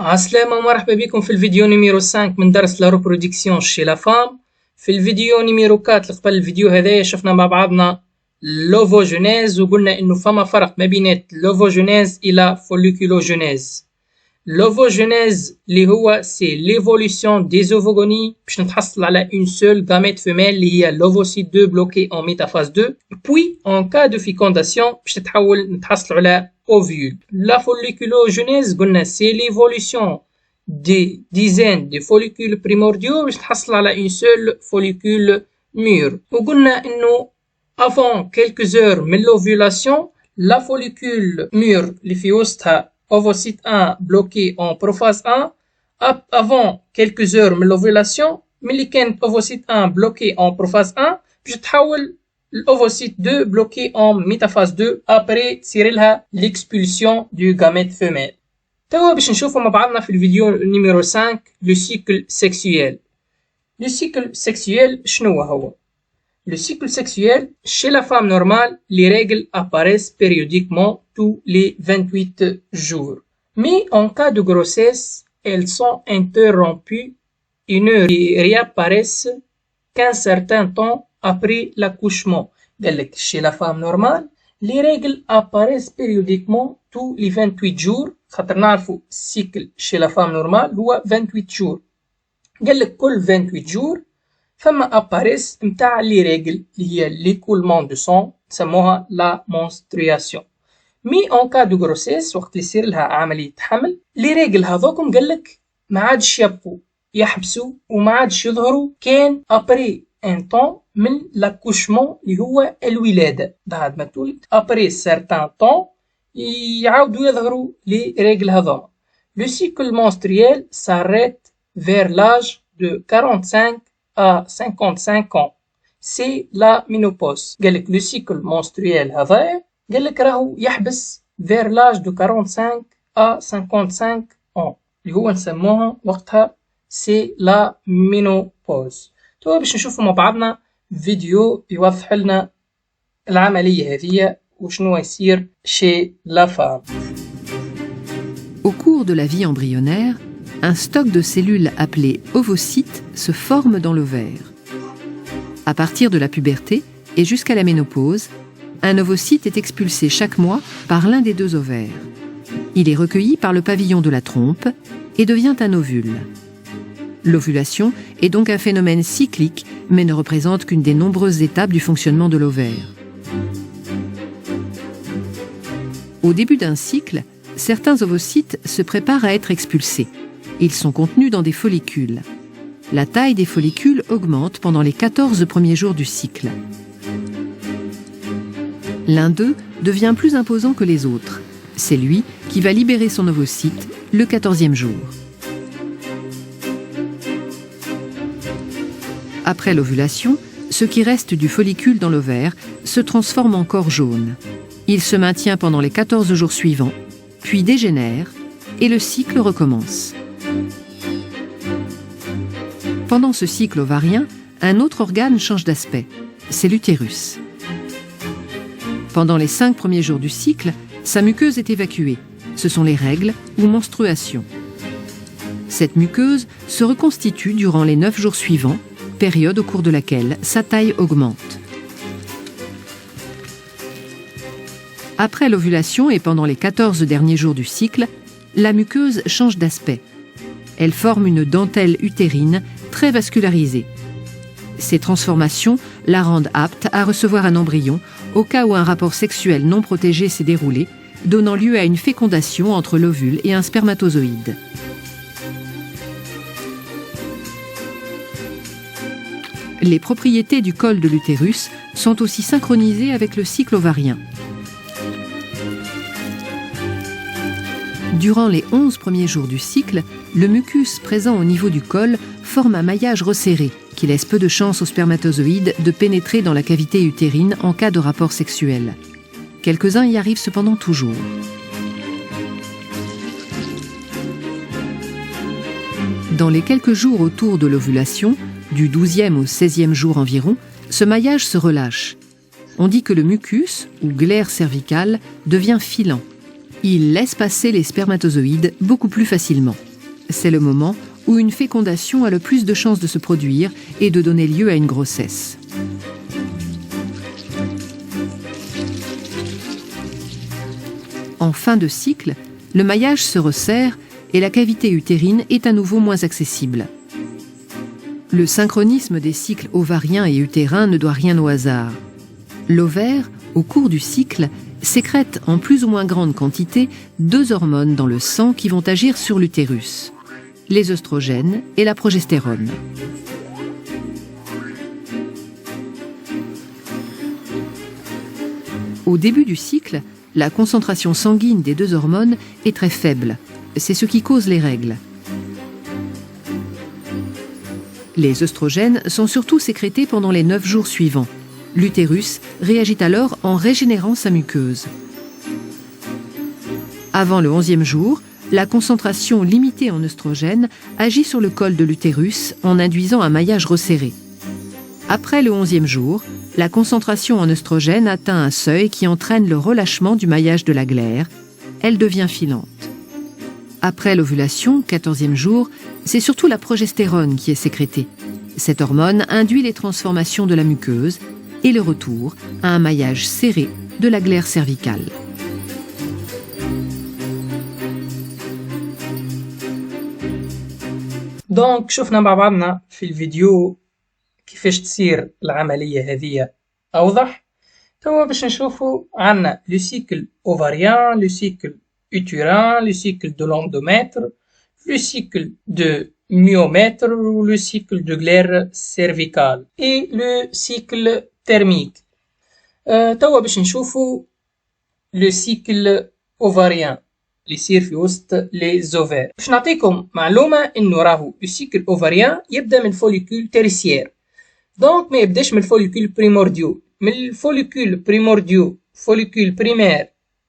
عسلامة ومرحبا بكم في الفيديو نيميرو 5 من درس لا ريبرودكسيون شي لا فام. في الفيديو نيميرو 4 اللي قبل الفيديو هذايا شفنا مع بعضنا لوفوجينيز وقلنا انه فما فرق ما بين لوفوجينيز الى فوليكولوجينيز. لوفوجينيز اللي هو سي ليفولوسيون دي زوفوغوني باش نتحصل على اون سول غاميت فيميل اللي هي لوفوسيت 2 بلوكي اون ميتافاز 2 بوي اون كا دو فيكونداسيون باش تتحول نتحصل على ovule. La folliculogenèse قلنا c'est l'évolution des dizaines de follicules primordiaux باش نحصل على une seule follicule mûre. وقلنا انه avant quelques heures من l'ovulation la follicule mûre اللي في وسطها ovocyte 1 bloqué en prophase 1 avant quelques heures من l'ovulation ملي كانت ovocyte 1 bloqué en prophase 1 باش تحول l'ovocyte 2 bloqué en métaphase 2 après تصير لها l'expulsion du gamète femelle. توا باش نشوفوا مع بعضنا في الفيديو نيميرو 5 le cycle sexuel. Le cycle sexuel شنو هو؟ Le cycle sexuel chez la femme normale les règles apparaissent périodiquement tous les 28 jours. Mais en cas de grossesse, elles sont interrompues et ne réapparaissent qu'un certain temps après l'accouchement. Chez la femme normale, les règles apparaissent périodiquement tous les 28 jours. خاطر نعرفوا cycle chez la femme normale هو 28 jours. قالك كل 28 jours فما apparaissent متاع les règles اللي هي l'écoulement de sang نسموها la menstruation. Mais en cas de grossesse وقت اللي يصير لها عملية حمل les règles هذوكم قالك ما عادش يبقوا يحبسوا وما عادش يظهروا كان après un temps من l'accouchement اللي هو الولادة بعد ما تولد après certain temps يعاودوا يظهروا les règles هذوما. Le cycle menstruel s'arrête vers l'âge de 45 à 55 ans. C'est la ménopause. قالك le cycle menstruel هذا قالك راهو يحبس vers l'âge de 45 à 55 ans اللي هو نسموها وقتها c'est la ménopause. توا باش نشوفوا مع بعضنا فيديو يوضح لنا العملية هذه وشنو يصير chez la femme. Au cours de la vie embryonnaire, un stock de cellules appelées ovocytes se forme dans l'ovaire. À partir de la puberté et jusqu'à la ménopause, un ovocyte est expulsé chaque mois par l'un des deux ovaires. Il est recueilli par le pavillon de la trompe et devient un ovule. L'ovulation est donc un phénomène cyclique, mais ne représente qu'une des nombreuses étapes du fonctionnement de l'ovaire. Au début d'un cycle, certains ovocytes se préparent à être expulsés. Ils sont contenus dans des follicules. La taille des follicules augmente pendant les 14 premiers jours du cycle. L'un d'eux devient plus imposant que les autres. C'est lui qui va libérer son ovocyte le 14e jour. Après l'ovulation, ce qui reste du follicule dans l'ovaire se transforme en corps jaune. Il se maintient pendant les 14 jours suivants, puis dégénère, et le cycle recommence. Pendant ce cycle ovarien, un autre organe change d'aspect, c'est l'utérus. Pendant les 5 premiers jours du cycle, sa muqueuse est évacuée. Ce sont les règles ou menstruations. Cette muqueuse se reconstitue durant les 9 jours suivants, période au cours de laquelle sa taille augmente. Après l'ovulation et pendant les 14 derniers jours du cycle, la muqueuse change d'aspect. Elle forme une dentelle utérine très vascularisée. Ces transformations la rendent apte à recevoir un embryon au cas où un rapport sexuel non protégé s'est déroulé, donnant lieu à une fécondation entre l'ovule et un spermatozoïde. Les propriétés du col de l'utérus sont aussi synchronisées avec le cycle ovarien. Durant les 11 premiers jours du cycle, le mucus présent au niveau du col forme un maillage resserré qui laisse peu de chance aux spermatozoïdes de pénétrer dans la cavité utérine en cas de rapport sexuel. Quelques-uns y arrivent cependant toujours. Dans les quelques jours autour de l'ovulation, du 12e au 16e jour environ, ce maillage se relâche. On dit que le mucus, ou glaire cervicale, devient filant. Il laisse passer les spermatozoïdes beaucoup plus facilement. C'est le moment où une fécondation a le plus de chances de se produire et de donner lieu à une grossesse. En fin de cycle, le maillage se resserre et la cavité utérine est à nouveau moins accessible. Le synchronisme des cycles ovariens et utérins ne doit rien au hasard. L'ovaire, au cours du cycle, sécrète en plus ou moins grande quantité 2 hormones dans le sang qui vont agir sur l'utérus, les œstrogènes et la progestérone. Au début du cycle, la concentration sanguine des 2 hormones est très faible. C'est ce qui cause les règles. Les œstrogènes sont surtout sécrétés pendant les 9 jours suivants. L'utérus réagit alors en régénérant sa muqueuse. Avant le 11e jour, la concentration limitée en œstrogènes agit sur le col de l'utérus en induisant un maillage resserré. Après le 11e jour, la concentration en œstrogènes atteint un seuil qui entraîne le relâchement du maillage de la glaire. Elle devient filante. Après l'ovulation, 14e jour, c'est surtout la progestérone qui est sécrétée. Cette hormone induit les transformations de la muqueuse et le retour à un maillage serré de la glaire cervicale. دونك شفنا مع بعضنا في الفيديو كيفاش تصير العملية هذه أوضح. توا باش نشوفوا عنا لو سيكل أوفاريان، لو سيكل utérin, le cycle de l'endomètre, le cycle de myomètre ou le cycle de glaire cervicale et le cycle thermique. توا باش نشوفوا le cycle ovarien اللي يصير في وسط les ovaires. باش نعطيكم معلومة انه راهو le cycle ovarien يبدا من follicule tertiaire. دونك ما يبداش من الفوليكول بريمورديو، من الفوليكول بريمورديو follicule primaire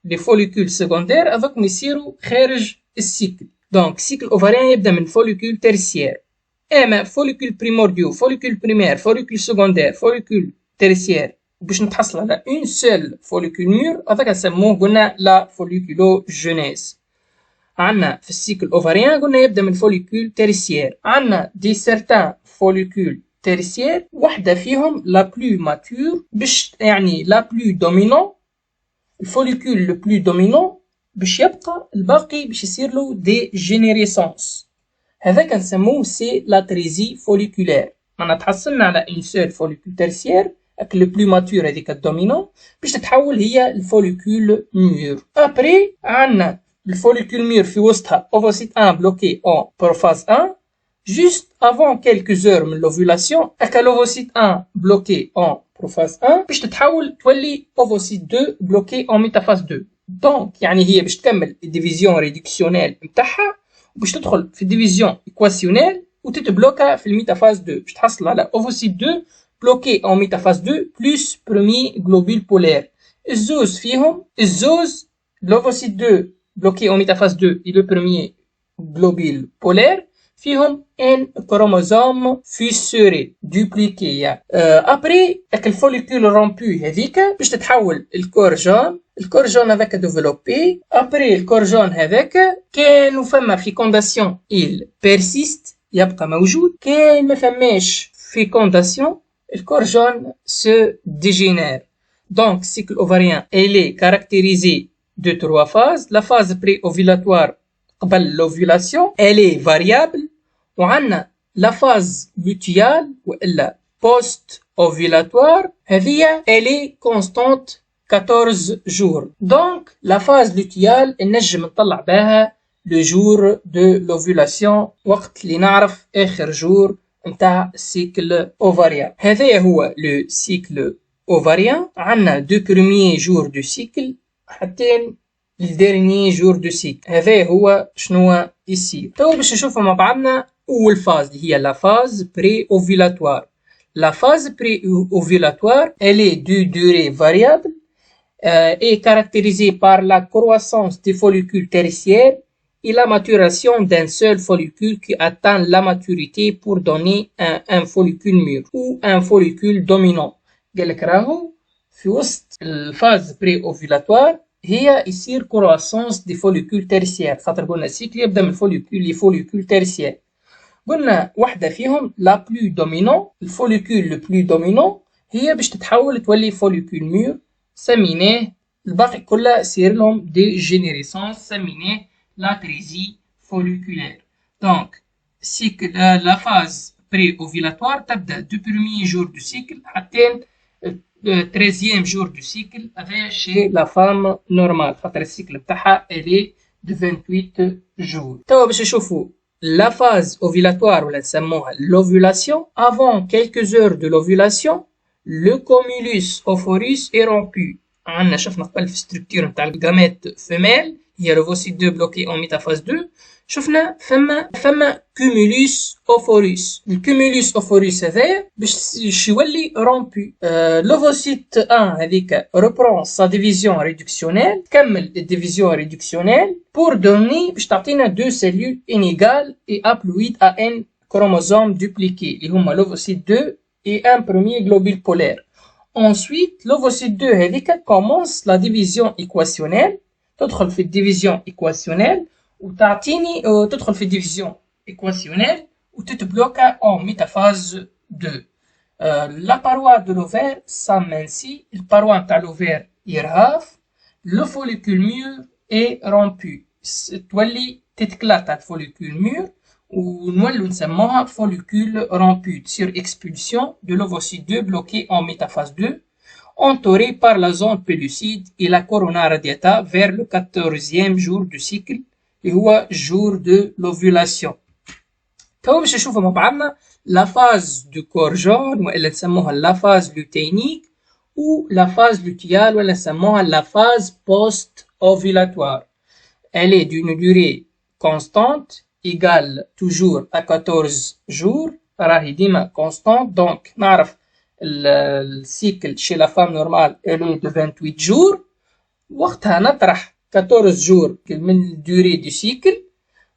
les follicules secondaires هذوك يصيروا خارج السيكل. دونك السيكل اوفاريان يبدا من فوليكول تيرسيير، اما فوليكول بريمورديو فوليكول بريمير فوليكول سكوندير فوليكول تيرسيير باش نتحصل على اون سول فوليكول ميور هذاك نسموه قلنا لا فوليكولو جينيز. عندنا في السيكل اوفاريان قلنا يبدا من فوليكول تيرسيير، عندنا دي سيرتان فوليكول تيرسيير وحده فيهم لا بلو ماتور باش يعني لا بلو دومينون الفوليكول لو بلو دومينون باش يبقى الباقي باش يصير له دي جينيريسونس، هذاك نسموه سي لاتريزي فوليكولير. معناتها تحصلنا على اون سول فوليكول تيرسيير اك لو بلو ماتور هذيك الدومينون باش تتحول هي الفوليكول ميور. ابري عندنا الفوليكول ميور في وسطها اوفوسيت 1 بلوكي اون بروفاز 1 juste avant quelques heures من l'ovulation اك l'ovocyte 1 bloqué en prophase 1 باش تتحول تولي اوفوسيت 2 بلوكي اون ميتافاز 2. دونك يعني هي باش تكمل الديفيزيون ريدكسيونيل نتاعها وباش تدخل في الديفيزيون ايكواسيونيل وتتبلوكا في الميتافاز 2 باش تحصل على اوفوسيت 2 بلوكي اون ميتافاز 2 بلس برومي جلوبول بولير. الزوز فيهم الزوز لوفوسيت 2 بلوكي اون ميتافاز 2 اي لو بروميي جلوبول بولير فيهم ان كروموزوم فيسوري دوبليكي. ابري داك الفوليكول رومبو هذيك باش تتحول الكورجون هذاك ديفلوبي. ابري الكورجون هذاك كان فما فيكونداسيون il persiste يبقى موجود، كان ما فماش فيكونداسيون الكورجون se dégénère. Donc cycle ovarien il est caractérisé de 3 phases. La phase pré-ovulatoire قبل l'ovulation elle est variable، وعندنا لا فاز لوتيال والا بوست اوفيلاتوار هذه elle est constante 14 jours. donc la phase lutéale نجم نطلع بها le jour de l'ovulation وقت اللي نعرف اخر جور نتاع السيكل اوفاريان. هذا هو لو سيكل اوفاريان. عندنا دو بروميي جور دو سيكل حتى الديرني جور دو سيكل. هذا هو شنو يصير. تو باش نشوفوا مع بعضنا أول فاز اللي هي لا فاز بري اوفيلاتوار. لا فاز بري اوفيلاتوار elle est de durée variable est caractérisée par la croissance des follicules tertiaires et la maturation d'un seul follicule qui atteint la maturité pour donner un follicule mûr ou un follicule dominant. قال لك راهو في وسط الفاز بري اوفيلاتوار هي يصير كرواسونس دي فوليكول تيرسيير، خاطر قلنا السيكل يبدا من لي فوليكول تيرسيير. قلنا واحدة فيهم لا بلو دومينون، الفوليكول لو بلو دومينون هي باش تتحول تولي فوليكول مور، سميناه الباقي كلها يصير لهم دي جينيريسونس، سميناه لاتريزي فوليكولير. دونك سيكل لا فاز بري اوفيلاتوار تبدا دو بروميي جور دو سيكل حتى 13e jour du cycle avec chez la femme normale، خاطر السيكل بتاعها الي دو 28 jours. توا باش نشوفوا la phase ovulatoire ولا نسموها l'ovulation. Avant quelques heures de l'ovulation, le cumulus ovorus est rompu. عندنا شفنا قبل في الستركتور نتاع الجاميت فيميل هي l'ovocyte 2 bloqué en métaphase 2. شفنا فما cumulus ovorus. الكومولوس اوفوريس هذايا باش يولي رومبو. l'ovocyte 1 هذيك reprend sa division réductionnelle، تكمل الديفيزيون ريدكسيونيل pour donner باش تعطينا deux cellules inégales et haploïdes à n chromosomes dupliqués اللي هما l'ovocyte 2 et un premier globule polaire. Ensuite l'ovocyte 2 هذيك commence la division équationnelle، تدخل في الديفيزيون équationnelle وتعطيني تدخل في الديفيزيون équationnelle ou tu te bloques en métaphase 2. La paroi de l'ovaire s'amincit, la paroi de l'ovaire يرهف, le follicule mûr est rompu. تولي تتكلات على follicule mûr ونولو نسموها follicule rompu. Sur expulsion de l'ovocyte 2 bloqué en métaphase 2, entouré par la zone pellucide et la corona radiata vers le 14e jour du cycle, اللي هو jour de l'ovulation. توا باش نشوفوا مع بعضنا لا فاز دو كورجون ولا نسموها لا فاز لوتينيك و لا فاز لوتيال ولا نسموها لا فاز بوست اوفيلاتوار. Elle est d'une durée constante égale toujours à 14 jours، راهي ديما constante. donc نعرف السيكل chez la femme normale elle est de 28 jours، وقتها نطرح 14 jours من durée du cycle،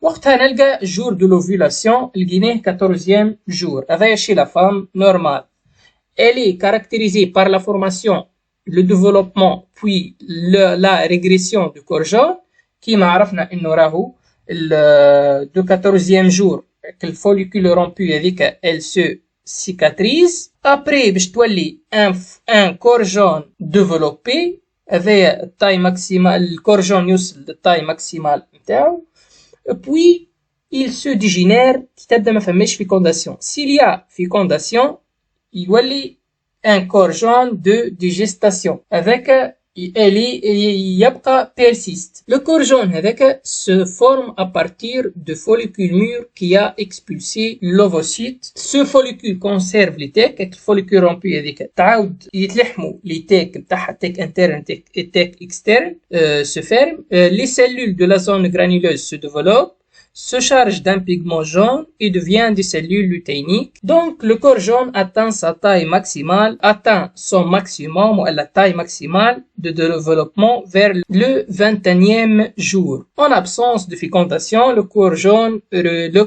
وقتها نلقى jour de l'ovulation لقيناه 14e jour. هذايا chez la femme normale. Elle est caractérisée par la formation, le développement puis la régression du corps jaune. كيما عرفنا انه راهو de 14e jour le follicule rompu هذيك elle se cicatrise. après باش تولي un corps jaune développé، هذايا التاي ماكسيمال الكور جون يوصل للتاي ماكسيمال نتاعو. puis il se dégénère تبدا ما فماش fécondation. s'il y a fécondation يولي un corps jaune de digestation هذاك يبقى persiste. Le corps jaune هذاك se forme à partir de follicules mûrs qui a expulsé l'ovocyte. Ce follicule conserve les tecs. le follicule rompu هذيك تعاود يتلحموا les tecs نتاعها tec interne et tec externe se ferment. Les cellules de la zone granuleuse se développent, se charge d'un pigment jaune et devient des cellules lutéiniques. Donc le corps jaune atteint sa taille maximale, atteint son maximum ou la taille maximale de développement vers le 21e jour. En absence de fécondation, le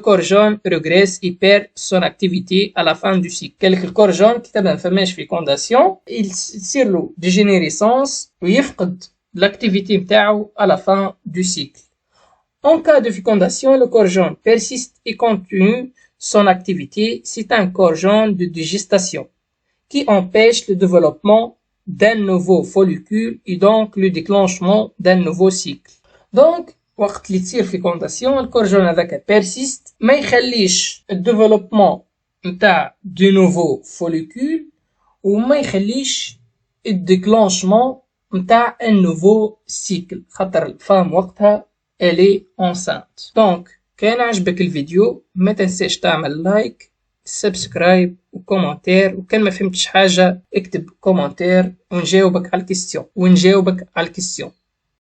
corps jaune régresse et perd son activité à la fin du cycle. Le corps jaune qui تبدا فماش fécondation il يصير له dégénérescence ويفقد l'activité نتاعو à la fin du cycle. En cas de fécondation, le corps jaune persiste et continue son activité. C'est un corps jaune de digestation qui empêche le développement d'un nouveau follicule et donc le déclenchement d'un nouveau cycle. Donc, وقت اللي تصير fécondation الكور جون هذاك persiste ما يخليش الديفلوبمون نتاع دو نوفو فوليكول وما يخليش الديكلونشمون نتاع ان نوفو سيكل، خاطر الفام وقتها elle est enceinte. donc كان عجبك الفيديو ما تنساش تعمل لايك سبسكرايب وكومنتير، وكان ما فهمتش حاجة اكتب كومنتير ونجاوبك على الكيستيون